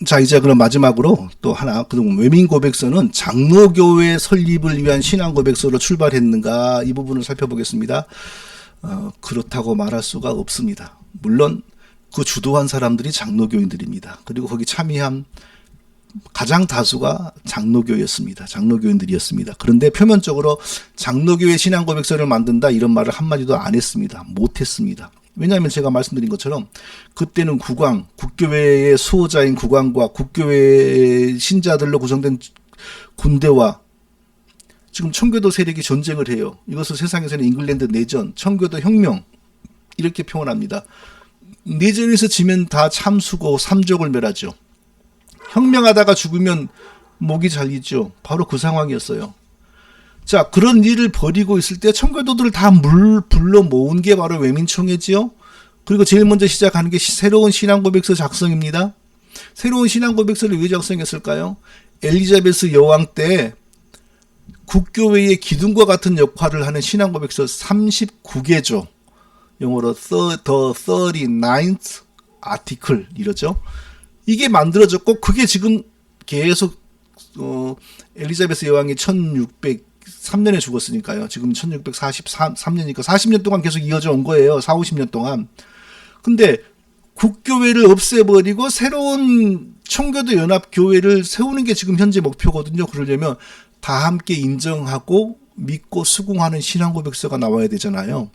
자, 이제 그럼 마지막으로 또 하나, 그럼 외민 고백서는 장로교회 설립을 위한 신앙 고백서로 출발했는가, 이 부분을 살펴보겠습니다. 그렇다고 말할 수가 없습니다. 물론 그 주도한 사람들이 장로교인들입니다. 그리고 거기 참여한 가장 다수가 장로교였습니다. 장로교인들이었습니다. 그런데 표면적으로 장로교회 신앙 고백서를 만든다 이런 말을 한마디도 안 했습니다. 못했습니다. 왜냐하면 제가 말씀드린 것처럼 그때는 국교회의 수호자인 국왕과 국교회 신자들로 구성된 군대와 지금 청교도 세력이 전쟁을 해요. 이것을 세상에서는 잉글랜드 내전, 청교도 혁명 이렇게 표현합니다. 내전에서 지면 다 참수고 삼족을 멸하죠. 혁명하다가 죽으면 목이 잘리죠. 바로 그 상황이었어요. 자, 그런 일을 벌이고 있을 때 청교도들을 다 불러 모은 게 바로 외민총회지요. 그리고 제일 먼저 시작하는 게 새로운 신앙고백서 작성입니다. 새로운 신앙고백서를 왜 작성했을까요? 엘리자베스 여왕 때 국교회의 기둥과 같은 역할을 하는 신앙고백서 39개조, 영어로 The 39th Article 이러죠. 이게 만들어졌고 그게 지금 계속 엘리자베스 여왕이 1603년에 죽었으니까요. 지금 1643년이니까 40년 동안 계속 이어져 온 거예요. 4, 50년 동안. 근데 국교회를 없애버리고 새로운 청교도 연합교회를 세우는 게 지금 현재 목표거든요. 그러려면 다 함께 인정하고 믿고 수긍하는 신앙고백서가 나와야 되잖아요.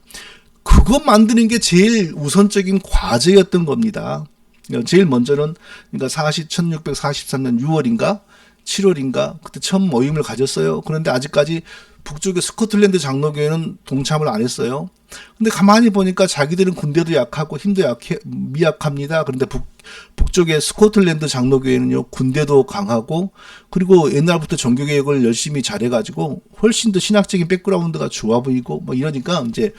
그거 만드는 게 제일 우선적인 과제였던 겁니다. 제일 먼저는 그러니까 1643년 6월인가 7월인가 그때 처음 모임을 가졌어요. 그런데 아직까지 북쪽의 스코틀랜드 장로교회는 동참을 안 했어요. 근데 가만히 보니까 자기들은 군대도 약하고 힘도 미약합니다. 그런데 북쪽의 스코틀랜드 장로교회는요, 군대도 강하고 그리고 옛날부터 종교개혁을 열심히 잘해가지고 훨씬 더 신학적인 백그라운드가 좋아 보이고 뭐 이러니까 이제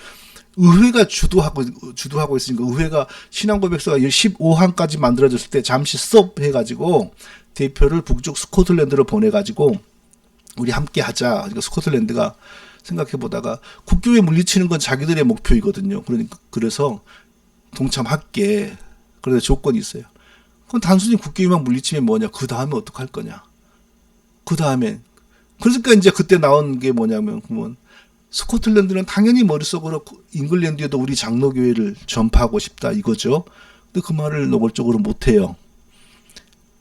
의회가 주도하고 있으니까 의회가 신앙고백서가 15항까지 만들어졌을 때 잠시 스톱해가지고 대표를 북쪽 스코틀랜드로 보내가지고 우리 함께 하자. 그러니까 스코틀랜드가 생각해보다가 국교회 물리치는 건 자기들의 목표이거든요. 그러니까 그래서 동참할게. 그런데 조건이 있어요. 그럼 단순히 국교회만 물리치면 뭐냐? 그 다음에 어떡할 거냐? 그 다음에 그러니까 이제 그때 나온 게 뭐냐면 그러면 스코틀랜드는 당연히 머릿속으로 잉글랜드에도 우리 장로교회를 전파하고 싶다 이거죠. 근데 그 말을 노골적으로 못해요.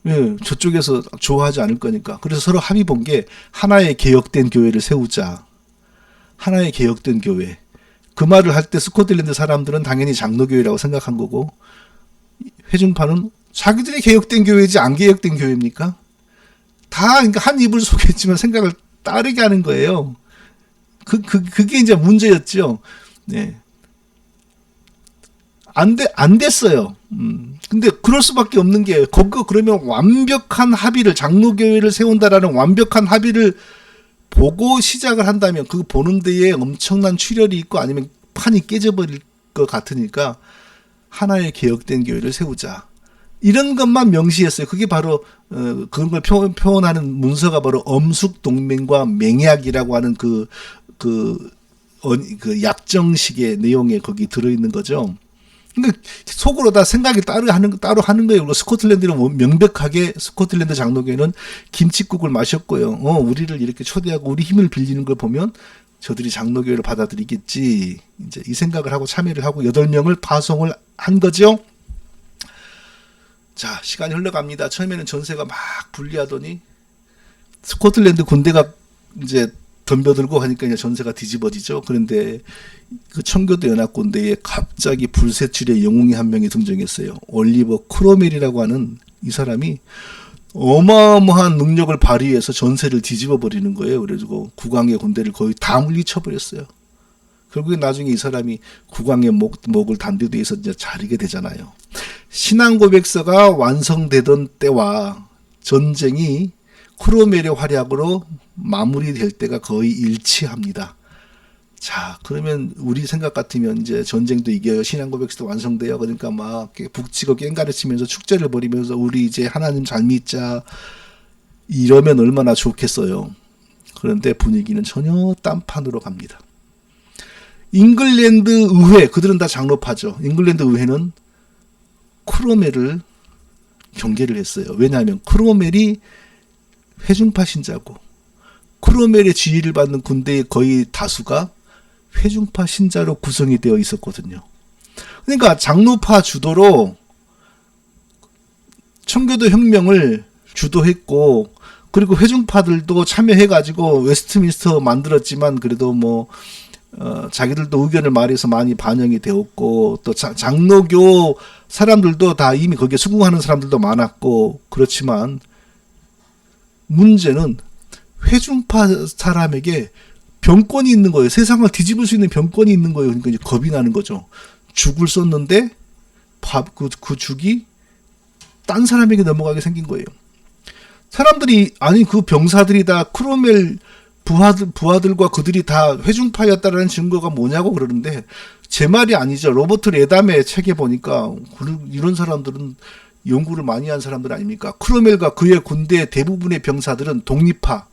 예, 저쪽에서 좋아하지 않을 거니까. 그래서 서로 합의 본 게 하나의 개혁된 교회를 세우자. 하나의 개혁된 교회. 그 말을 할 때 스코틀랜드 사람들은 당연히 장로교회라고 생각한 거고 회중파는 자기들이 개혁된 교회지 안 개혁된 교회입니까? 다 그러니까 한 입을 속였지만 생각을 다르게 하는 거예요. 그게 이제 문제였죠. 네. 안 됐어요. 근데 그럴 수밖에 없는 게, 그러면 완벽한 합의를, 장로교회를 세운다라는 완벽한 합의를 보고 시작을 한다면, 그거 보는 데에 엄청난 출혈이 있고 아니면 판이 깨져버릴 것 같으니까, 하나의 개혁된 교회를 세우자. 이런 것만 명시했어요. 그게 바로, 그런 걸 표현하는 문서가 바로 엄숙동맹과 맹약이라고 하는 그 약정식의 내용에 거기 들어있는 거죠. 근데 속으로 다 생각이 따로 하는 거예요. 스코틀랜드는 명백하게 스코틀랜드 장로교회는 김칫국을 마셨고요. 우리를 이렇게 초대하고 우리 힘을 빌리는 걸 보면 저들이 장로교회를 받아들이겠지. 이제 이 생각을 하고 참여를 하고 8명을 파송을 한 거죠. 자, 시간이 흘러갑니다. 처음에는 전세가 막 불리하더니 스코틀랜드 군대가 이제 덤벼들고 하니까 이제 전세가 뒤집어지죠. 그런데 그 청교도 연합군대에 갑자기 불세출의 영웅이 한 명이 등장했어요. 올리버 크로멜이라고 하는 이 사람이 어마어마한 능력을 발휘해서 전세를 뒤집어 버리는 거예요. 그래가지고 국왕의 군대를 거의 다 물리쳐 버렸어요. 결국에 나중에 이 사람이 국왕의 목을 단대도 해서 이제 자르게 되잖아요. 신앙고백서가 완성되던 때와 전쟁이 크로멜의 활약으로 마무리될 때가 거의 일치합니다. 자, 그러면 우리 생각 같으면 이제 전쟁도 이겨요. 신앙고백서도 완성돼요. 그러니까 막 북치고 깽가르치면서 축제를 벌이면서 우리 이제 하나님 잘 믿자 이러면 얼마나 좋겠어요. 그런데 분위기는 전혀 딴판으로 갑니다. 잉글랜드 의회, 그들은 다 장로파죠. 잉글랜드 의회는 크로멜을 경계를 했어요. 왜냐하면 크로멜이 회중파 신자고 크로멜의 지휘를 받는 군대의 거의 다수가 회중파 신자로 구성이 되어 있었거든요. 그러니까 장로파 주도로 청교도 혁명을 주도했고 그리고 회중파들도 참여해가지고 웨스트민스터 만들었지만 그래도 뭐 자기들도 의견을 말해서 많이 반영이 되었고 또 장로교 사람들도 다 이미 거기에 수긍하는 사람들도 많았고 그렇지만 문제는 회중파 사람에게 병권이 있는 거예요. 세상을 뒤집을 수 있는 병권이 있는 거예요. 그러니까 이제 겁이 나는 거죠. 죽을 썼는데 그 죽이 딴 사람에게 넘어가게 생긴 거예요. 사람들이 아니 그 병사들이 다 크로멜 부하들과 그들이 다 회중파였다라는 증거가 뭐냐고 그러는데 제 말이 아니죠. 로버트 레담의 책에 보니까 이런 사람들은 연구를 많이 한 사람들 아닙니까? 크로멜과 그의 군대 대부분의 병사들은 독립파,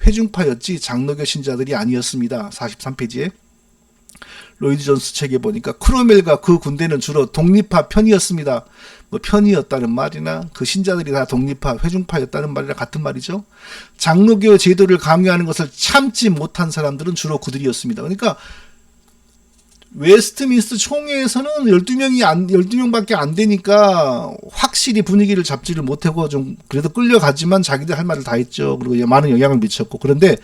회중파였지 장로교 신자들이 아니었습니다. 43페이지에 로이드 존스 책에 보니까 크로멜과 그 군대는 주로 독립파 편이었습니다. 뭐 편이었다는 말이나 그 신자들이 다 독립파, 회중파였다는 말이랑 같은 말이죠. 장로교 제도를 강요하는 것을 참지 못한 사람들은 주로 그들이었습니다. 그러니까 웨스트민스터 총회에서는 12명밖에 안 되니까 확실히 분위기를 잡지를 못하고 좀 그래도 끌려가지만 자기들 할 말을 다 했죠. 그리고 많은 영향을 미쳤고. 그런데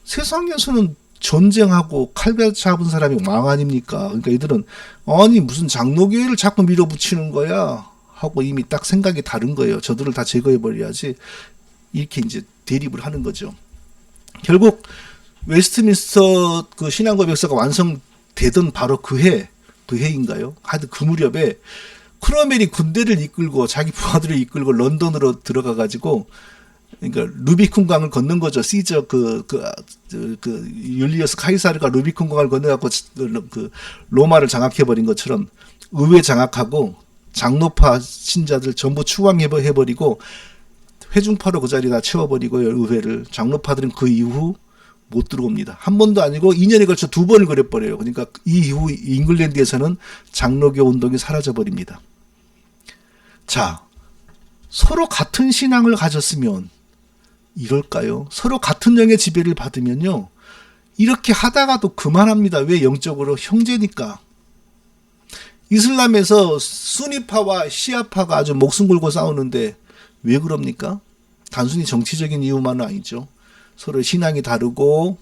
세상에서는 전쟁하고 칼 잡은 사람이 왕 아닙니까? 그러니까 이들은 아니 무슨 장로교회를 자꾸 밀어붙이는 거야 하고 이미 딱 생각이 다른 거예요. 저들을 다 제거해버려야지 이렇게 이제 대립을 하는 거죠. 결국 웨스트민스터 그 신앙고백서가 완성되던 바로 그 해인가요? 하여튼 그 무렵에 크로멜이 군대를 이끌고 자기 부하들을 이끌고 런던으로 들어가 가지고 그러니까 루비콘 강을 건넌 거죠. 시저 율리어스 카이사르가 루비콘 강을 건너갖고 그 로마를 장악해버린 것처럼 의회 장악하고 장로파 신자들 전부 추방해버리고 회중파로 그 자리 다 채워버리고 의회를 장로파들은 그 이후 못 들어옵니다. 한 번도 아니고 2년에 걸쳐 2번을 그려버려요. 그러니까 이 이후 잉글랜드에서는 장로교 운동이 사라져버립니다. 자, 서로 같은 신앙을 가졌으면 이럴까요? 서로 같은 영의 지배를 받으면요. 이렇게 하다가도 그만합니다. 왜? 영적으로 형제니까. 이슬람에서 수니파와 시아파가 아주 목숨 걸고 싸우는데 왜 그럽니까? 단순히 정치적인 이유만은 아니죠. 서로 신앙이 다르고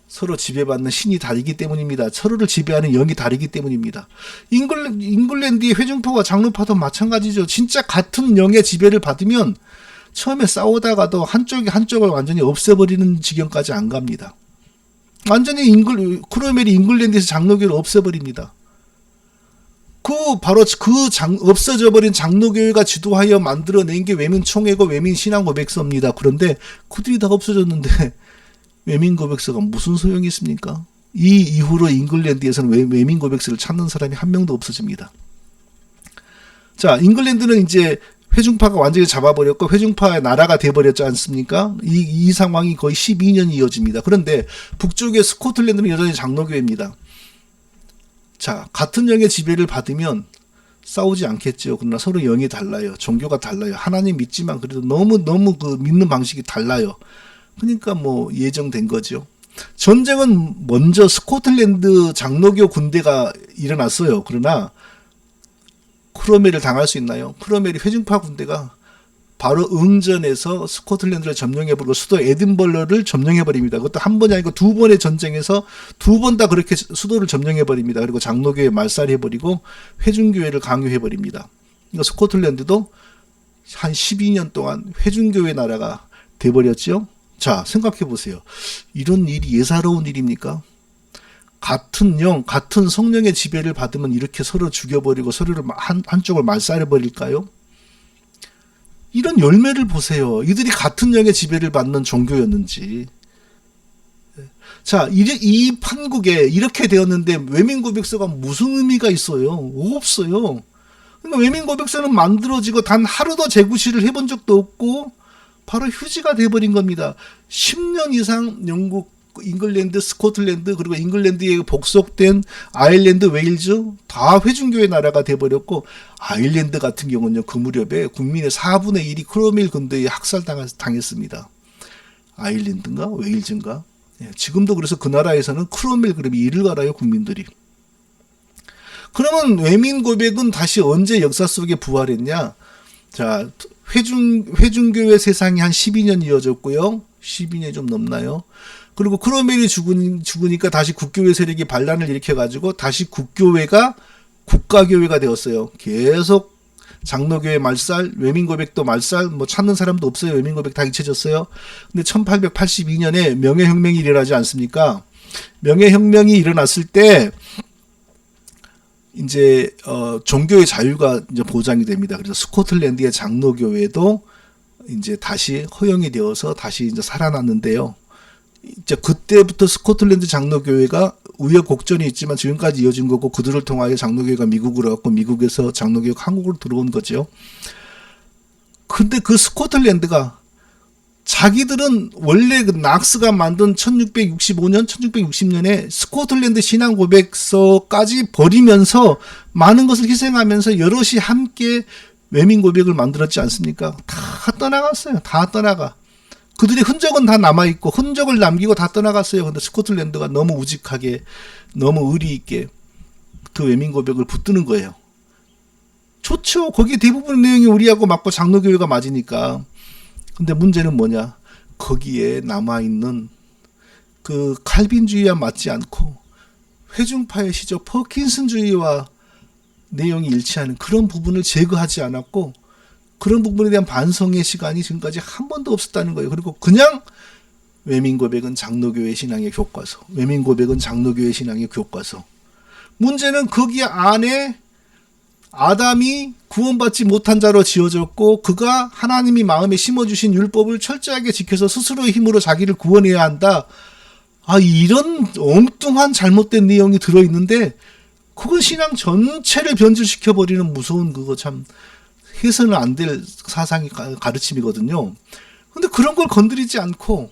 서로 지배받는 신이 다르기 때문입니다. 서로를 지배하는 영이 다르기 때문입니다. 잉글랜드의 회중파와 장로파도 마찬가지죠. 진짜 같은 영의 지배를 받으면 처음에 싸우다가도 한쪽이 한쪽을 완전히 없애버리는 지경까지 안 갑니다. 완전히 크로멜이 잉글랜드에서 장로교를 없애버립니다. 바로 없어져 버린 장로교회가 지도하여 만들어낸 게 외민총회고 외민신앙고백서입니다. 그런데 그들이 다 없어졌는데 외민고백서가 무슨 소용이 있습니까? 이 이후로 잉글랜드에서는 외민고백서를 찾는 사람이 한 명도 없어집니다. 자, 잉글랜드는 이제 회중파가 완전히 잡아버렸고 회중파의 나라가 돼버렸지 않습니까? 이 상황이 거의 12년이 이어집니다. 그런데 북쪽의 스코틀랜드는 여전히 장로교회입니다. 자, 같은 영의 지배를 받으면 싸우지 않겠죠. 그러나 서로 영이 달라요. 종교가 달라요. 하나님 믿지만 그래도 너무 그 믿는 방식이 달라요. 그러니까 뭐 예정된 거죠. 전쟁은 먼저 스코틀랜드 장로교 군대가 일어났어요. 그러나 크로멜을 당할 수 있나요? 크로멜이 회중파 군대가 바로 응전해서 스코틀랜드를 점령해버리고 수도 에든버러를 점령해버립니다. 그것도 한 번이 아니고 2번의 전쟁에서 2번 다 그렇게 수도를 점령해버립니다. 그리고 장로교회 말살해버리고 회중교회를 강요해버립니다. 그러니까 스코틀랜드도 한 12년 동안 회중교회 나라가 돼버렸죠. 자, 생각해보세요. 이런 일이 예사로운 일입니까? 같은 영, 같은 성령의 지배를 받으면 이렇게 서로 죽여버리고 서로를 한쪽을 말살해버릴까요? 이런 열매를 보세요. 이들이 같은 영의 지배를 받는 종교였는지. 자, 이 판국에 이렇게 되었는데 외민고백서가 무슨 의미가 있어요? 없어요. 그러니까 외민고백서는 만들어지고 단 하루도 재구시를 해본 적도 없고 바로 휴지가 돼버린 겁니다. 10년 이상 영국 잉글랜드, 스코틀랜드, 그리고 잉글랜드에 복속된 아일랜드, 웨일즈 다 회중교회 나라가 돼버렸고, 아일랜드 같은 경우는요, 그 무렵에 국민의 4분의 1이 크로멜 군대에 학살당했습니다. 아일랜드인가 웨일즈인가. 예, 지금도 그래서 그 나라에서는 크로멜 그룹이 이를 갈아요, 국민들이. 그러면 외민 고백은 다시 언제 역사 속에 부활했냐? 자, 회중교회 세상이 한 12년 이어졌고요. 12년이 좀 넘나요? 그리고 크로멜이 죽으니까 다시 국교회 세력이 반란을 일으켜가지고 다시 국교회가 국가교회가 되었어요. 계속 장로교회 말살, 외민고백도 말살, 뭐 찾는 사람도 없어요. 외민고백 다 잊혀졌어요. 근데 1882년에 명예혁명이 일어나지 않습니까? 명예혁명이 일어났을 때 이제 종교의 자유가 이제 보장이 됩니다. 그래서 스코틀랜드의 장로교회도 이제 다시 허용이 되어서 다시 이제 살아났는데요. 이제 그때부터 스코틀랜드 장로교회가 우여곡절이 있지만 지금까지 이어진 거고, 그들을 통하여 장로교회가 미국으로 갔고 미국에서 장로교회가 한국으로 들어온 거죠. 근데 그 스코틀랜드가 자기들은 원래 그 낙스가 만든 1665년, 1660년에 스코틀랜드 신앙 고백서까지 버리면서 많은 것을 희생하면서 여럿이 함께 외민 고백을 만들었지 않습니까? 다 떠나갔어요. 다 떠나가. 그들의 흔적은 다 남아있고 흔적을 남기고 다 떠나갔어요. 근데 스코틀랜드가 너무 우직하게, 너무 의리 있게 그 외민 고백을 붙드는 거예요. 좋죠. 거기 대부분의 내용이 우리하고 맞고 장로교회가 맞으니까. 근데 문제는 뭐냐? 거기에 남아있는 그 칼빈주의와 맞지 않고 회중파의 시적 퍼킨슨주의와 내용이 일치하는 그런 부분을 제거하지 않았고, 그런 부분에 대한 반성의 시간이 지금까지 한 번도 없었다는 거예요. 그리고 그냥 외민고백은 장로교회 신앙의 교과서, 외민고백은 장로교회 신앙의 교과서. 문제는 거기 안에 아담이 구원받지 못한 자로 지어졌고, 그가 하나님이 마음에 심어주신 율법을 철저하게 지켜서 스스로의 힘으로 자기를 구원해야 한다. 이런 엉뚱한 잘못된 내용이 들어있는데 그건 신앙 전체를 변질시켜버리는 무서운, 그거 참 해서는 안 될 사상이 가르침이거든요. 근데 그런 걸 건드리지 않고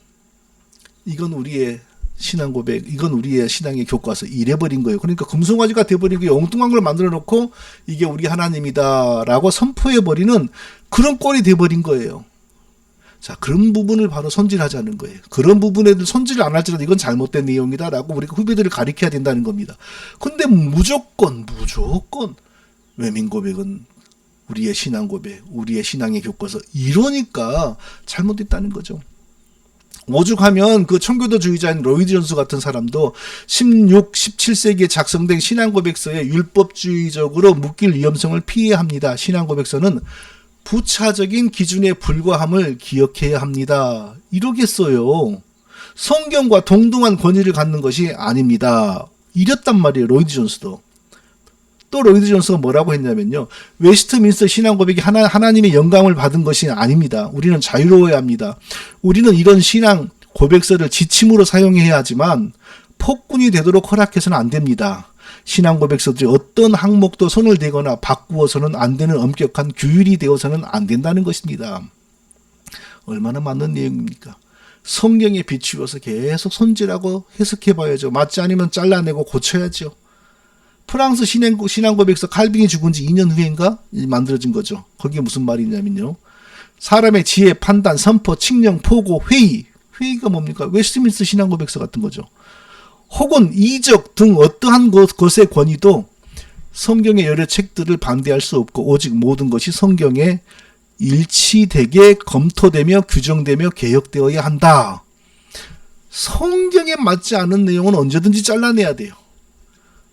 이건 우리의 신앙 고백, 이건 우리의 신앙의 교과서 이래버린 거예요. 그러니까 금송아지가 돼버리고 엉뚱한 걸 만들어 놓고 이게 우리 하나님이다 라고 선포해버리는 그런 꼴이 돼버린 거예요. 자, 그런 부분을 바로 손질하자는 거예요. 그런 부분에 손질을 안 할지라도 이건 잘못된 내용이다 라고 우리가 후배들을 가르쳐야 된다는 겁니다. 근데 무조건 외민 고백은 우리의 신앙 고백, 우리의 신앙의 교과서 이러니까 잘못됐다는 거죠. 오죽하면 그 청교도주의자인 로이드 존스 같은 사람도 16, 17세기에 작성된 신앙 고백서에 율법주의적으로 묶일 위험성을 피해야 합니다. 신앙 고백서는 부차적인 기준에 불과함을 기억해야 합니다. 이러겠어요. 성경과 동등한 권위를 갖는 것이 아닙니다. 이랬단 말이에요. 로이드 존스도. 또 로이드 존스가 뭐라고 했냐면요. 웨스트민스터 신앙 고백이 하나님의 영감을 받은 것이 아닙니다. 우리는 자유로워야 합니다. 우리는 이런 신앙 고백서를 지침으로 사용해야 하지만 폭군이 되도록 허락해서는 안 됩니다. 신앙 고백서들이 어떤 항목도 손을 대거나 바꾸어서는 안 되는 엄격한 규율이 되어서는 안 된다는 것입니다. 얼마나 맞는 내용입니까? 성경에 비추어서 계속 손질하고 해석해봐야죠. 맞지 않으면 잘라내고 고쳐야죠. 프랑스 신앙 고백서 칼빈이 죽은 지 2년 후인가 만들어진 거죠. 거기에 무슨 말이냐면요. 사람의 지혜, 판단, 선포, 칙령, 포고, 회의가 뭡니까? 웨스트민스터 신앙 고백서 같은 거죠. 혹은 이적 등 어떠한 것의 권위도 성경의 여러 책들을 반대할 수 없고 오직 모든 것이 성경에 일치되게 검토되며 규정되며 개혁되어야 한다. 성경에 맞지 않은 내용은 언제든지 잘라내야 돼요.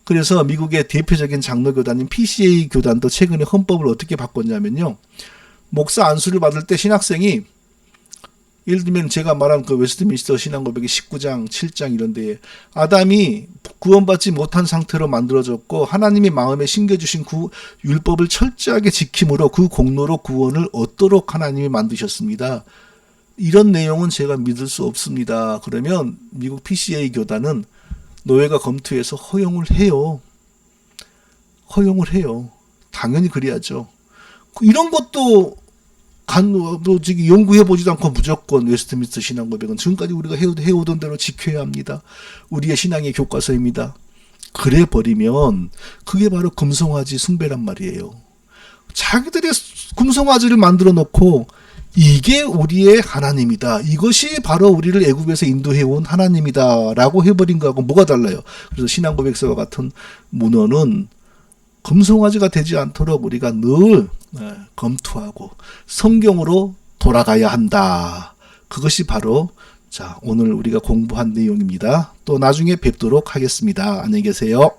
그래서 미국의 대표적인 장로교단인 PCA 교단도 최근에 헌법을 어떻게 바꿨냐면요. 목사 안수를 받을 때 신학생이 예를 들면 제가 말한 그 웨스트민스터 신앙고백의 19장, 7장 이런 데에 아담이 구원받지 못한 상태로 만들어졌고 하나님이 마음에 심겨주신 율법을 철저하게 지킴으로 그 공로로 구원을 얻도록 하나님이 만드셨습니다. 이런 내용은 제가 믿을 수 없습니다. 그러면 미국 PCA 교단은 노예가 검토해서 허용을 해요. 당연히 그래야죠. 이런 것도 지금 연구해보지도 않고 무조건 웨스트민스터 신앙 고백은 지금까지 우리가 해오던 대로 지켜야 합니다. 우리의 신앙의 교과서입니다. 그래 버리면 그게 바로 금송아지 숭배란 말이에요. 자기들의 금송아지를 만들어 놓고 이게 우리의 하나님이다. 이것이 바로 우리를 애굽에서 인도해온 하나님이다. 라고 해버린 거하고 뭐가 달라요? 그래서 신앙 고백서와 같은 문헌은 금송아지가 되지 않도록 우리가 늘 검토하고 성경으로 돌아가야 한다. 그것이 바로 자 오늘 우리가 공부한 내용입니다. 또 나중에 뵙도록 하겠습니다. 안녕히 계세요.